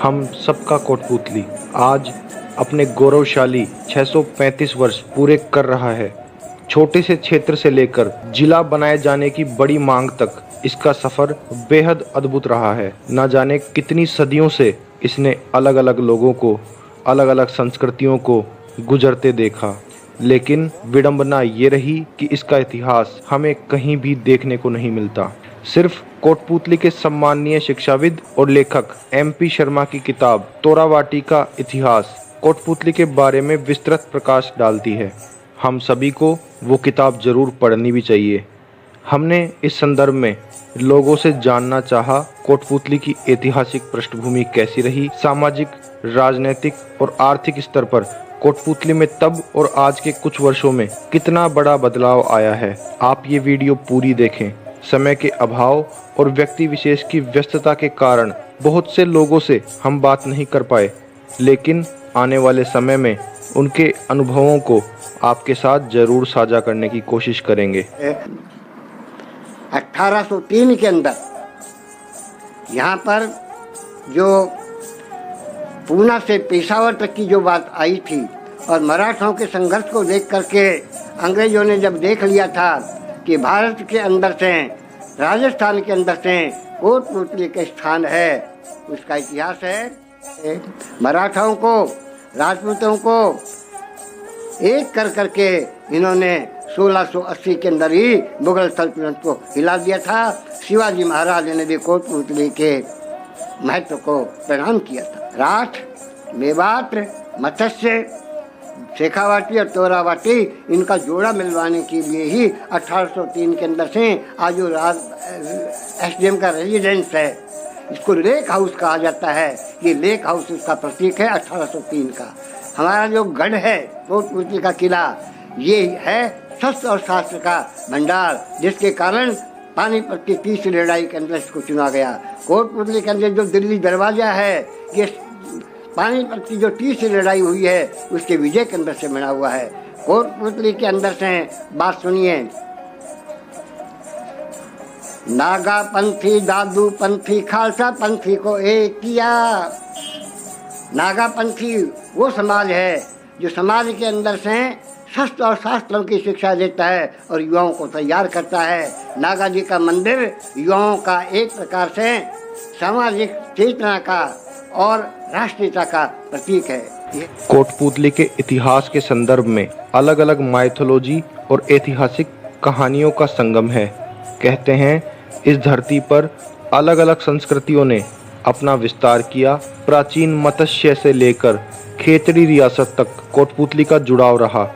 हम सबका कोटपुतली आज अपने गौरवशाली 635 वर्ष पूरे कर रहा है। छोटे से क्षेत्र से लेकर जिला बनाए जाने की बड़ी मांग तक इसका सफर बेहद अद्भुत रहा है। न जाने कितनी सदियों से इसने अलग अलग लोगों को, अलग अलग संस्कृतियों को गुजरते देखा, लेकिन विडंबना ये रही कि इसका इतिहास हमें कहीं भी देखने को नहीं मिलता। सिर्फ कोटपुतली के सम्माननीय शिक्षाविद और लेखक MP शर्मा की किताब तोरावाटी का इतिहास कोटपुतली के बारे में विस्तृत प्रकाश डालती है। हम सभी को वो किताब जरूर पढ़नी भी चाहिए। हमने इस संदर्भ में लोगों से जानना चाहा कोटपुतली की ऐतिहासिक पृष्ठभूमि कैसी रही, सामाजिक, राजनीतिक और आर्थिक स्तर पर कोटपुतली में तब और आज के कुछ वर्षों में कितना बड़ा बदलाव आया है। आप ये वीडियो पूरी देखें। समय के अभाव और व्यक्ति विशेष की व्यस्तता के कारण बहुत से लोगों से हम बात नहीं कर पाए, लेकिन आने वाले समय में उनके अनुभवों को आपके साथ जरूर साझा करने की कोशिश करेंगे। 1803 के अंदर यहाँ पर जो पूना से पेशावर तक की जो बात आई थी और मराठों के संघर्ष को देख करके अंग्रेजों ने जब देख लिया था कि भारत के अंदर से, राजस्थान के अंदर से कोटपुतली के स्थान है, उसका इतिहास है। मराठाओं को, राजपूतों को एक कर करके इन्होंने 1680 के अंदर ही मुगल सल्तनत को हिला दिया था। शिवाजी महाराज ने भी कोटपुतली के महत्व को प्रणाम किया था। राठ, मेवात, मत्स्य, शेखावाटी और तोरावाटी, इनका जोड़ा मिलवाने के लिए ही 1803 के अंदर से आज जो SDM का रेजिडेंस है, इसको लेक हाउस कहा जाता है। ये लेक हाउस उसका प्रतीक है 1803 का। हमारा जो गढ़ है कोटपुतली का किला, ये है शस्त्र और शास्त्र का भंडार, जिसके कारण पानीपत की तीसरी लड़ाई के अंदर इसको चुना गया। कोटपुतली के अंदर जो दिल्ली दरवाजा है, ये पानीपत की जो तीसरी लड़ाई हुई है उसके विजय के अंदर से बना हुआ है। कोटपुतली के अंदर से बात सुनिए। नागा पंथी, दादू पंथी, खालसा पंथी को एक किया। नागा पंथी वो समाज है जो समाज के अंदर से शस्त्र और शास्त्रों की शिक्षा देता है और युवाओं को तैयार करता है। नागा जी का मंदिर युवाओं का एक प्रकार से सामाजिक चेतना का और राष्ट्रीयता का प्रतीक है। कोटपुतली के इतिहास के संदर्भ में अलग अलग माइथोलॉजी और ऐतिहासिक कहानियों का संगम है। कहते हैं इस धरती पर अलग अलग संस्कृतियों ने अपना विस्तार किया। प्राचीन मत्स्य से लेकर खेतड़ी रियासत तक कोटपुतली का जुड़ाव रहा।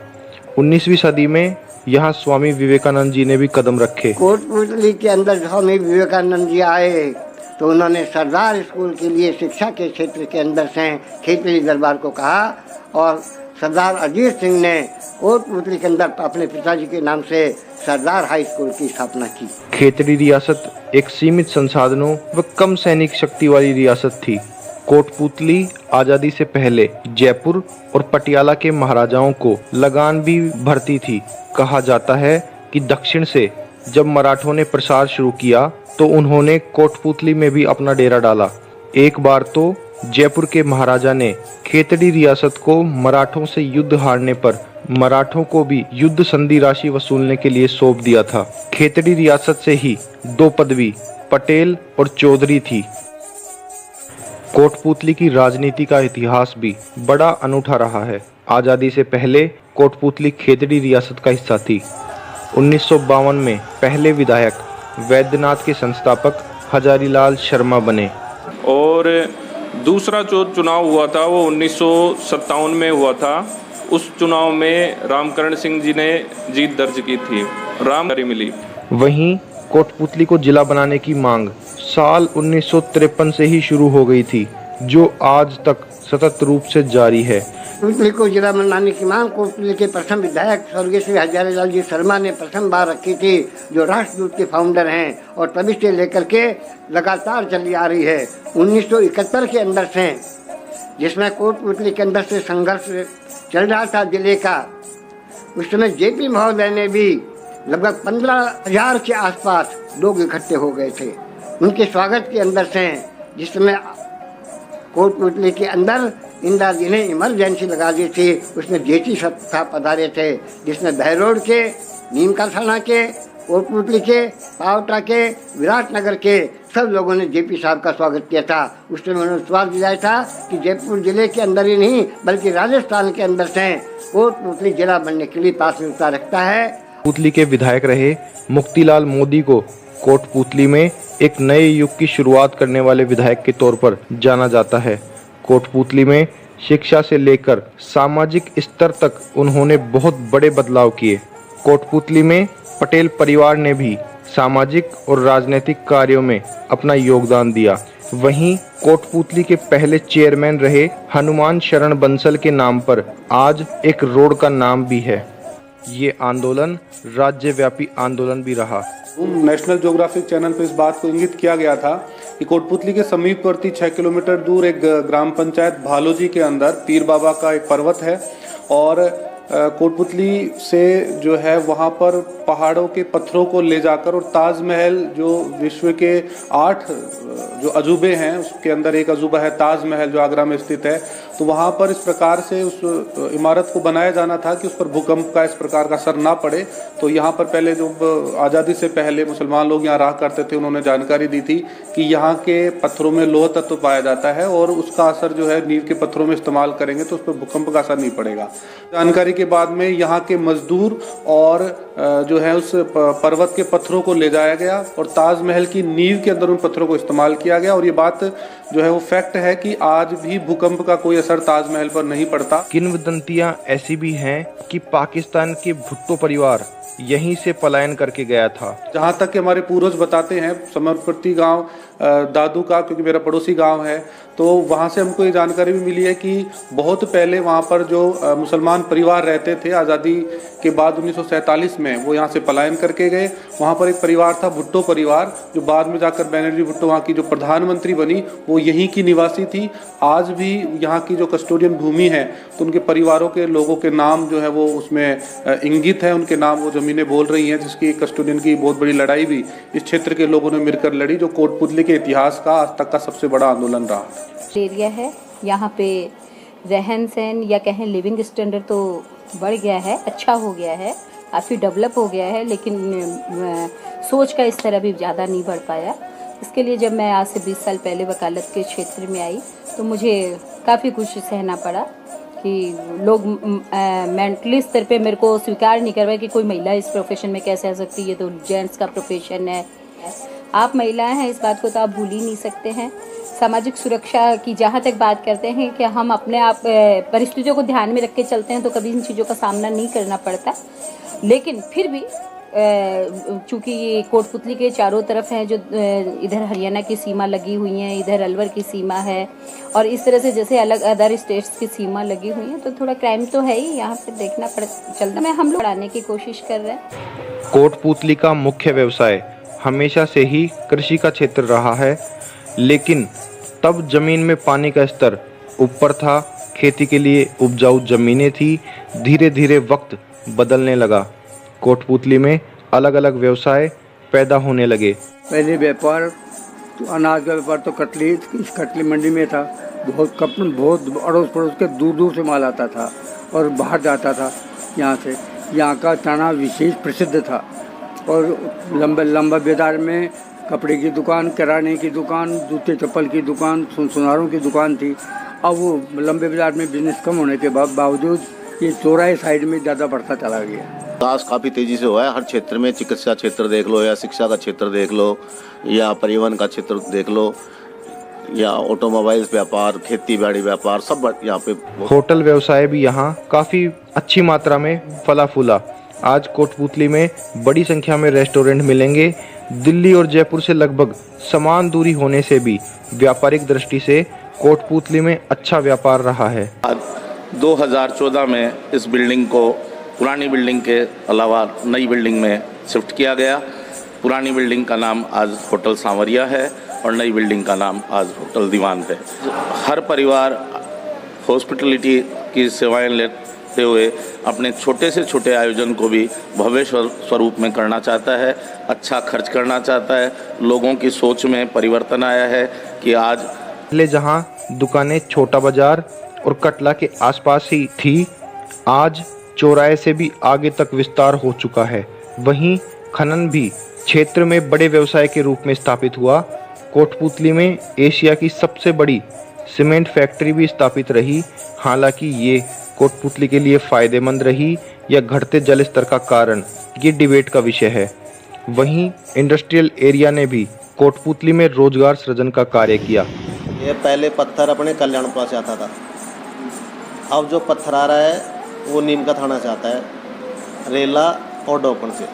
19वीं सदी में यहाँ स्वामी विवेकानंद जी ने भी कदम रखे। कोटपुतली के अंदर स्वामी विवेकानंद जी आए तो उन्होंने सरदार स्कूल के लिए शिक्षा के क्षेत्र के अंदर से खेतड़ी दरबार को कहा और सरदार अजीत सिंह ने कोटपुतली के अंदर अपने पिताजी के नाम से सरदार हाई स्कूल की स्थापना की। खेतड़ी रियासत एक सीमित संसाधनों व कम सैनिक शक्ति वाली रियासत थी। कोटपुतली आज़ादी से पहले जयपुर और पटियाला के महाराजाओं को लगान भी भरती थी। कहा जाता है कि दक्षिण से जब मराठों ने प्रसार शुरू किया तो उन्होंने कोटपुतली में भी अपना डेरा डाला। एक बार तो जयपुर के महाराजा ने खेतड़ी रियासत को मराठों से युद्ध हारने पर मराठों को भी युद्ध संधि राशि वसूलने के लिए सौंप दिया था। खेतड़ी रियासत से ही 2 पदवी पटेल और चौधरी थी। कोटपुतली की राजनीति का इतिहास भी बड़ा अनूठा रहा है। आज़ादी से पहले कोटपुतली खेतड़ी रियासत का हिस्सा थी। 1952 में पहले विधायक वैद्यनाथ के संस्थापक हजारीलाल शर्मा बने और दूसरा जो चुनाव हुआ था वो 1957 में हुआ था। उस चुनाव में रामकरण सिंह जी ने जीत दर्ज की थी, रामधारी मिली। वहीं कोटपुतली को जिला बनाने की मांग साल 1953 से ही शुरू हो गई थी, जो आज तक सतत रूप से जारी है। कोटपुतली को जिला बनाने की मांग कोटपुतली के प्रथम विधायक स्वर्गीय श्री हजारीलाल जी शर्मा ने प्रथम बार रखी थी, जो राष्ट्रदूत के फाउंडर हैं और तभी से लेकर के लगातार चली आ रही है। 1971 के अंदर से, जिसमें कोटपुतली के अंदर से संघर्ष चल रहा था जिले का, उस समय JP महोदय ने भी लगभग 15,000 के आसपास लोग इकट्ठे हो गए थे। उनके स्वागत के अंदर से जिस समय कोटपुतली के अंदर इंदिरा जी ने इमरजेंसी लगा दी थी। उसमें जेटी साहब पधारे थे, जिसमें बहरोड के, नीम का थाना के, कोटपुतली के, पावटा के, विराटनगर के सब लोगों ने जेपी साहब का स्वागत किया था। उस समय उन्होंने विश्वास दिलाया था कि जयपुर जिले के अंदर ही नहीं बल्कि राजस्थान के अंदर से कोटपुतली जिला बनने के लिए प्राथमिकता रखता है। कोटपुतली के विधायक रहे मुक्तिलाल मोदी को कोटपुतली में एक नए युग की शुरुआत करने वाले विधायक के तौर पर जाना जाता है। कोटपुतली में शिक्षा से लेकर सामाजिक स्तर तक उन्होंने बहुत बड़े बदलाव किए। कोटपुतली में पटेल परिवार ने भी सामाजिक और राजनीतिक कार्यों में अपना योगदान दिया। वहीं कोटपुतली के पहले चेयरमैन रहे हनुमान शरण बंसल के नाम पर आज एक रोड का नाम भी है। ये आंदोलन राज्यव्यापी आंदोलन भी रहा। नेशनल ज्योग्राफिक चैनल पर इस बात को इंगित किया गया था कि कोटपुतली के समीपवर्ती 6 किलोमीटर दूर एक ग्राम पंचायत भालोजी के अंदर पीर बाबा का एक पर्वत है और कोटपुतली से जो है वहाँ पर पहाड़ों के पत्थरों को ले जाकर और ताजमहल जो विश्व के 8 जो अजूबे हैं उसके अंदर एक अजूबा है ताजमहल जो आगरा में स्थित है, तो वहाँ पर इस प्रकार से उस इमारत को बनाया जाना था कि उस पर भूकंप का इस प्रकार का असर ना पड़े। तो यहाँ पर पहले जो आज़ादी से पहले मुसलमान लोग यहाँ रहा करते थे, उन्होंने जानकारी दी थी कि यहाँ के पत्थरों में लोह तत्व पाया जाता है और उसका असर जो है नींव के पत्थरों में इस्तेमाल करेंगे तो उस पर भूकंप का असर नहीं पड़ेगा। जानकारी के बाद में यहाँ के मजदूर और जो है उस पर्वत के पत्थरों को ले जाया गया और ताजमहल की नींव के अंदर उन पत्थरों को इस्तेमाल किया गया और ये बात जो है वो फैक्ट है कि आज भी भूकंप का कोई असर ताजमहल पर नहीं पड़ता। किंवदंतियां ऐसी भी हैं कि पाकिस्तान के भुट्टो परिवार यहीं से पलायन करके गया था। जहाँ तक कि हमारे पूर्वज बताते हैं, समरपट्टी गांव दादू का, क्योंकि मेरा पड़ोसी गांव है, तो वहाँ से हमको ये जानकारी भी मिली है कि बहुत पहले वहाँ पर जो मुसलमान परिवार रहते थे आज़ादी के बाद 1947 में वो यहाँ से पलायन करके गए। वहाँ पर एक परिवार था भुट्टो परिवार, जो बाद में जाकर बैनर्जी भुट्टो वहाँ की जो प्रधानमंत्री बनी वो यहीं की निवासी थी। आज भी यहाँ की जो कस्टोडियन भूमि है तो उनके परिवारों के लोगों के नाम जो है वो उसमें इंगित है, उनके नाम वो ज़मीनें बोल रही हैं, जिसकी कस्टोडियन की बहुत बड़ी लड़ाई भी इस क्षेत्र के लोगों ने मिलकर लड़ी, जो कोटपुतली के इतिहास का आज तक का सबसे बड़ा आंदोलन रहा। एरिया है, यहाँ पे रहन सहन या कहें लिविंग स्टैंडर्ड तो बढ़ गया है, अच्छा हो गया है, काफ़ी डेवलप हो गया है, लेकिन सोच का इस तरह भी ज़्यादा नहीं बढ़ पाया। इसके लिए जब मैं आज से 20 साल पहले वकालत के क्षेत्र में आई तो मुझे काफ़ी कुछ सहना पड़ा कि लोग मेंटली स्तर पे मेरे को स्वीकार नहीं कर पाए कि कोई महिला इस प्रोफेशन में कैसे आ सकती है, ये तो जेंट्स का प्रोफेशन है। आप महिलाएं हैं, इस बात को तो आप भूल ही नहीं सकते हैं। सामाजिक सुरक्षा की जहाँ तक बात करते हैं कि हम अपने आप परिस्थितियों को ध्यान में रख के चलते हैं तो कभी इन चीज़ों का सामना नहीं करना पड़ता, लेकिन फिर भी चूँकि ये कोटपुतली के चारों तरफ हैं, जो इधर हरियाणा की सीमा लगी हुई हैं, इधर अलवर की सीमा है और इस तरह से जैसे अलग अदर स्टेट्स की सीमा लगी हुई है, तो थोड़ा क्राइम तो है ही, यहाँ पे देखना चलता है। हम लोग बढ़ाने की कोशिश कर रहे हैं। कोटपुतली का मुख्य व्यवसाय हमेशा से ही कृषि का क्षेत्र रहा है, लेकिन तब जमीन में पानी का स्तर ऊपर था, खेती के लिए उपजाऊ जमीनें थी। धीरे धीरे वक्त बदलने लगा, कोटपुतली में अलग अलग व्यवसाय पैदा होने लगे। पहले व्यापार तो अनाज का व्यापार तो कटली मंडी में था। बहुत अड़ोस पड़ोस के दूर दूर से माल आता था और बाहर जाता था। यहाँ का चना विशेष प्रसिद्ध था और लंबा बाजार में कपड़े की दुकान, किराने की दुकान, जूते चप्पल की दुकान, सुनारों की दुकान थी। अब वो लंबे बाजार में बिजनेस कम होने के बावजूद ये चौराहे साइड में ज़्यादा बढ़ता चला गया। विकास काफ़ी तेज़ी से हुआ है हर क्षेत्र में। चिकित्सा क्षेत्र देख लो या शिक्षा का क्षेत्र देख लो या परिवहन का क्षेत्र देख लो या ऑटोमोबाइल्स व्यापार, खेती बाड़ी व्यापार, सब यहाँ पे। होटल व्यवसाय भी यहाँ काफ़ी अच्छी मात्रा में फला फूला। आज कोटपुतली में बड़ी संख्या में रेस्टोरेंट मिलेंगे। दिल्ली और जयपुर से लगभग समान दूरी होने से भी व्यापारिक दृष्टि से कोटपुतली में अच्छा व्यापार रहा है। 2014 में इस बिल्डिंग को पुरानी बिल्डिंग के अलावा नई बिल्डिंग में शिफ्ट किया गया। पुरानी बिल्डिंग का नाम आज होटल सांवरिया है और नई बिल्डिंग का नाम आज होटल दीवान है। हर परिवार हॉस्पिटलिटी की सेवाएं लेते हुए अपने छोटे से छोटे आयोजन को भी भव्य स्वरूप में करना चाहता है, अच्छा खर्च करना चाहता है। लोगों की सोच में परिवर्तन आया है कि आज पहले जहां दुकानें छोटा बाजार और कटला के आसपास ही थी, आज चौराहे से भी आगे तक विस्तार हो चुका है। वहीं खनन भी क्षेत्र में बड़े व्यवसाय के रूप में स्थापित हुआ। कोटपूतली में एशिया की सबसे बड़ी सीमेंट फैक्ट्री भी स्थापित रही। हालांकि ये कोटपूतली के लिए फायदेमंद रही या घटते जल स्तर का कारण, ये डिबेट का विषय है। वहीं इंडस्ट्रियल एरिया ने भी कोटपूतली में रोजगार सृजन का कार्य किया। ये पहले पत्थर अपने कल्याणपुरा से आता था, अब जो पत्थर आ रहा है वो नीम का थाना से आता है, रेला और डोकन से,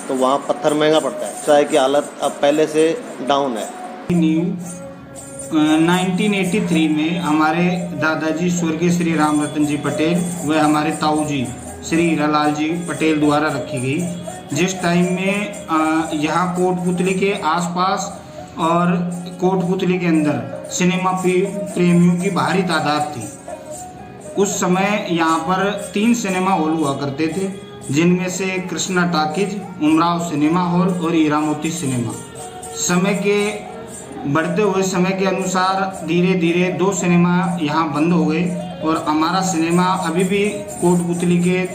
तो वहाँ पत्थर महंगा पड़ता है। चाय की हालत अब पहले से डाउन है। 1983 में हमारे दादाजी स्वर्गीय श्री राम रतन जी पटेल व हमारे ताऊ जी श्री हीरालाल जी पटेल द्वारा रखी गई। जिस टाइम में यहाँ कोटपूतली के आसपास और कोटपूतली के अंदर सिनेमा प्रेमियों की भारी तादाद थी। उस समय यहाँ पर 3 सिनेमा हॉल हुआ करते थे, जिनमें से Krishna talkies, Umrao cinema hall और हीरा मोती सिनेमा। समय के बढ़ते हुए समय के अनुसार धीरे धीरे 2 सिनेमा यहाँ बंद हो गए और हमारा सिनेमा अभी भी कोटपूतली के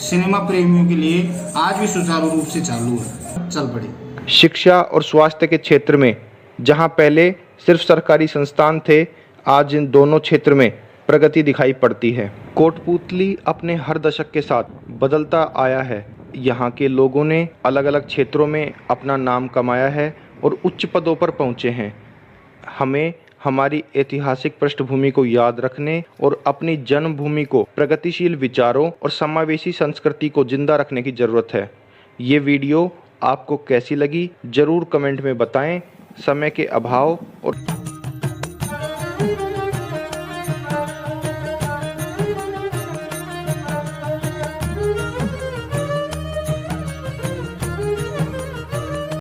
सिनेमा प्रेमियों के लिए आज भी सुचारू रूप से चालू है, चल पड़ी। शिक्षा और स्वास्थ्य के क्षेत्र में जहां पहले सिर्फ सरकारी संस्थान थे, आज इन दोनों क्षेत्र में प्रगति दिखाई पड़ती है। कोटपूतली अपने हर दशक के साथ बदलता आया है। यहाँ के लोगों ने अलग अलग क्षेत्रों में अपना नाम कमाया है और उच्च पदों पर पहुँचे हैं। हमें हमारी ऐतिहासिक पृष्ठभूमि को याद रखने और अपनी जन्मभूमि को प्रगतिशील विचारों और समावेशी संस्कृति को जिंदा रखने की ज़रूरत है। ये वीडियो आपको कैसी लगी ज़रूर कमेंट में बताएं। समय के अभाव और